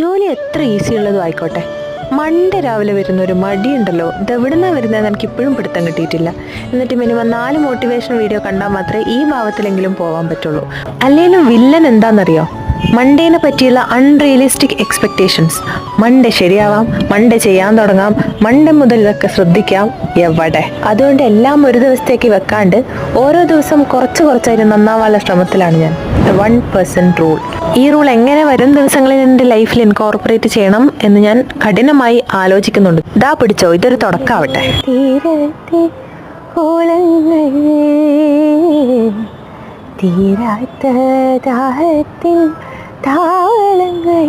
ജോലി എത്ര ഈസി ഉള്ളതും ആയിക്കോട്ടെ, മൺഡേ രാവിലെ വരുന്ന ഒരു മടിയുണ്ടല്ലോ, ഇതെവിടുന്നാണ് വരുന്നതെന്ന് എനിക്ക് ഇപ്പോഴും പിടുത്തം കിട്ടിയിട്ടില്ല. എന്നിട്ട് മിനിമം 4 മോട്ടിവേഷൻ വീഡിയോ കണ്ടാൽ മാത്രമേ ഈ ഭാവത്തിലെങ്കിലും പോകാൻ പറ്റുള്ളൂ. അല്ലെങ്കിലും വില്ലൻ എന്താണെന്നറിയോ? മൺഡേനെ പറ്റിയുള്ള അൺറിയലിസ്റ്റിക് എക്സ്പെക്റ്റേഷൻസ്. മൺഡേ ശരിയാവാം, മൺഡേ ചെയ്യാൻ തുടങ്ങാം, മൺഡേ മുതൽ ഇതൊക്കെ ശ്രദ്ധിക്കാം. എവിടെ? അതുകൊണ്ട് എല്ലാം ഒരു ദിവസത്തേക്ക് വെക്കാണ്ട് ഓരോ ദിവസം കുറച്ചായിട്ട് നന്നാവാനുള്ള ശ്രമത്തിലാണ് ഞാൻ. 1% റൂൾ. ഈ റൂൾ എങ്ങനെ വരും ദിവസങ്ങളിൽ എൻ്റെ ലൈഫിൽ ഇൻകോർപ്പറേറ്റ് ചെയ്യണം എന്ന് ഞാൻ കഠിനമായി ആലോചിക്കുന്നുണ്ട്. ദാ പിടിച്ചോ, ഇതൊരു തുടക്കാവട്ടെ. തീരാത്ത ദാഹത്തിൻ താളങ്ങൾ